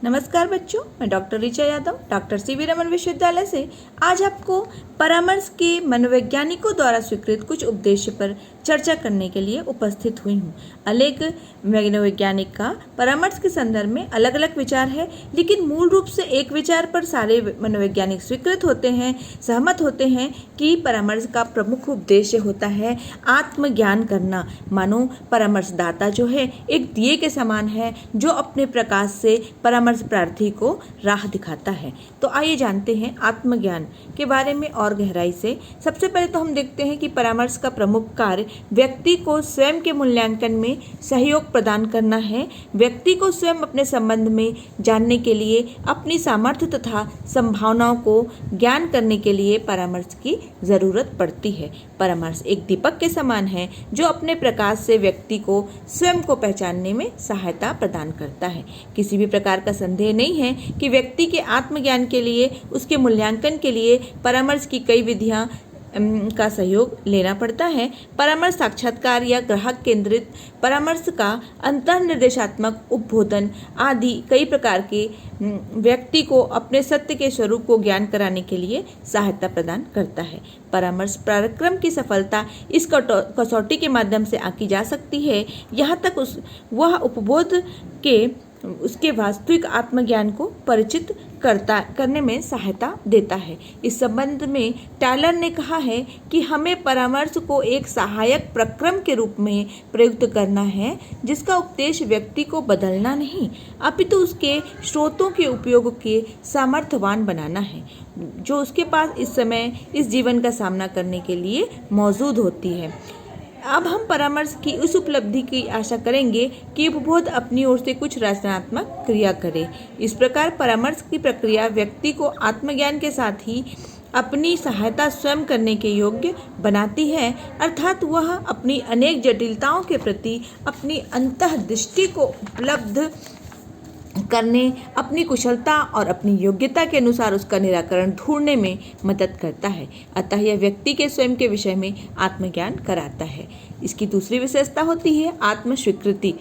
नमस्कार बच्चों, मैं doctor Richa Yadav doctor CV Raman विश्वविद्यालय से आज आपको परामर्श के मनोवैज्ञानिकों द्वारा स्वीकृत कुछ उद्देश्य पर चर्चा करने के लिए उपस्थित हुई हूँ। अनेक मनोवैज्ञानिक का परामर्श के संदर्भ में अलग अलग विचार है, लेकिन मूल रूप से एक विचार पर सारे मनोवैज्ञानिक स्वीकृत होते हैं, सहमत होते हैं कि परामर्श का प्रमुख उद्देश्य होता है आत्मज्ञान करना। मानो परामर्शदाता जो है एक दिए के समान है जो अपने प्रकाश से परामर्श प्रार्थी को राह दिखाता है। तो आइए जानते हैं आत्मज्ञान के बारे में और गहराई से। सबसे पहले तो हम देखते हैं कि परामर्श का प्रमुख कार्य व्यक्ति को स्वयं के मूल्यांकन में सहयोग प्रदान करना है। व्यक्ति को स्वयं अपने संबंध में जानने के लिए, अपनी सामर्थ्य तथा संभावनाओं को ज्ञान करने के लिए परामर्श की जरूरत पड़ती है। परामर्श एक दीपक के समान है जो अपने प्रकाश से व्यक्ति को स्वयं को पहचानने में सहायता प्रदान करता है। किसी भी प्रकार का संदेह नहीं है कि व्यक्ति के आत्मज्ञान के लिए, उसके मूल्यांकन के लिए परामर्श की कई विधियां का सहयोग लेना पड़ता है। परामर्श साक्षात्कार या ग्राहक केंद्रित परामर्श का अंतर्निर्देशात्मक उपबोधन आदि कई प्रकार के व्यक्ति को अपने सत्य के स्वरूप को ज्ञान कराने के लिए सहायता प्रदान करता है। परामर्श कार्यक्रम की सफलता इस कसौटी के माध्यम से आंकी जा सकती है, यहाँ तक वह उपबोध के उसके वास्तविक आत्मज्ञान को परिचित करने में सहायता देता है। इस संबंध में टैलर ने कहा है कि हमें परामर्श को एक सहायक प्रक्रम के रूप में प्रयुक्त करना है, जिसका उद्देश्य व्यक्ति को बदलना नहीं, अपितु उसके स्रोतों के उपयोग के सामर्थ्यवान बनाना है जो उसके पास इस समय इस जीवन का सामना करने के लिए मौजूद होती है। अब हम परामर्श की उस उपलब्धि की आशा करेंगे कि उपबोध अपनी ओर से कुछ रचनात्मक क्रिया करे। इस प्रकार परामर्श की प्रक्रिया व्यक्ति को आत्मज्ञान के साथ ही अपनी सहायता स्वयं करने के योग्य बनाती है, अर्थात वह अपनी अनेक जटिलताओं के प्रति अपनी अंतर्दृष्टि को उपलब्ध करने, अपनी कुशलता और अपनी योग्यता के अनुसार उसका निराकरण ढूंढने में मदद करता है। अतः यह व्यक्ति के स्वयं के विषय में आत्मज्ञान कराता है। इसकी दूसरी विशेषता होती है आत्मस्वीकृति।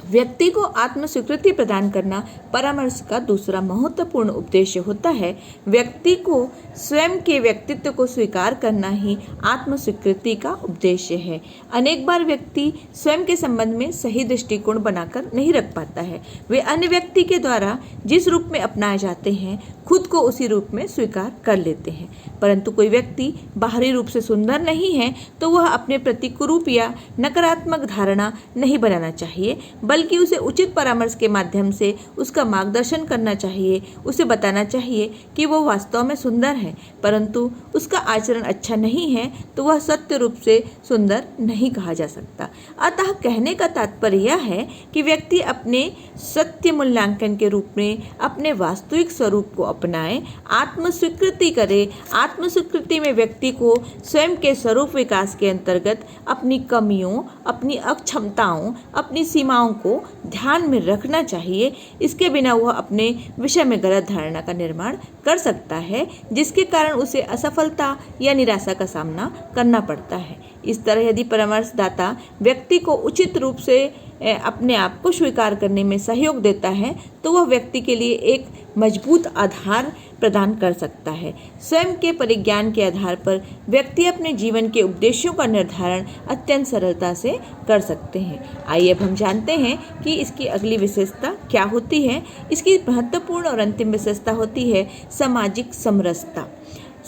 व्यक्ति को आत्मस्वीकृति प्रदान करना परामर्श का दूसरा महत्वपूर्ण उद्देश्य होता है। व्यक्ति को स्वयं के व्यक्तित्व को स्वीकार करना ही आत्मस्वीकृति का उद्देश्य है। अनेक बार व्यक्ति स्वयं के संबंध में सही दृष्टिकोण बनाकर नहीं रख पाता है। वे अन्य व्यक्ति के द्वारा जिस रूप में अपनाए जाते हैं, खुद को उसी रूप में स्वीकार कर लेते हैं। परंतु कोई व्यक्ति बाहरी रूप से सुंदर नहीं है तो वह अपने प्रति कुरूप या नकारात्मक धारणा नहीं बनाना चाहिए, बल्कि उसे उचित परामर्श के माध्यम से उसका मार्गदर्शन करना चाहिए। उसे बताना चाहिए कि वो वास्तव में सुंदर है, परंतु उसका आचरण अच्छा नहीं है तो वह सत्य रूप से सुंदर नहीं कहा जा सकता। अतः कहने का तात्पर्य यह है कि व्यक्ति अपने सत्य मूल्यांकन के रूप में अपने वास्तविक स्वरूप को अपनाए, आत्मस्वीकृति करे। आत्मस्वीकृति में व्यक्ति को स्वयं के स्वरूप विकास के अंतर्गत अपनी कमियों, अपनी अक्षमताओं, अपनी सीमाओं को ध्यान में रखना चाहिए। इसके बिना वह अपने विषय में गलत धारणा का निर्माण कर सकता है, जिसके कारण उसे असफलता या निराशा का सामना करना पड़ता है। इस तरह यदि परामर्शदाता व्यक्ति को उचित रूप से अपने आप को स्वीकार करने में सहयोग देता है तो वह व्यक्ति के लिए एक मजबूत आधार प्रदान कर सकता है। स्वयं के परिज्ञान के आधार पर व्यक्ति अपने जीवन के उद्देश्यों का निर्धारण अत्यंत सरलता से कर सकते हैं। आइए अब हम जानते हैं कि इसकी अगली विशेषता क्या होती है। इसकी महत्वपूर्ण और अंतिम विशेषता होती है सामाजिक समरसता,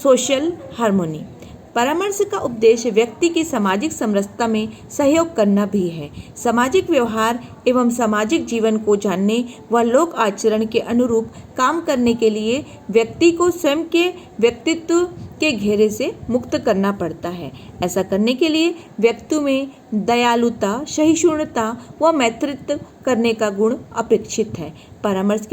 सोशल हार्मोनी। परामर्श का उद्देश्य व्यक्ति की सामाजिक समरसता में सहयोग करना भी है। सामाजिक व्यवहार एवं सामाजिक जीवन को जानने व लोक आचरण के अनुरूप काम करने के लिए व्यक्ति को स्वयं के व्यक्तित्व के घेरे से मुक्त करना पड़ता है। ऐसा करने के लिए व्यक्ति में दयालुता, सहिष्णुता व मैत्रित्व करने का गुण अपेक्षित है। परामर्श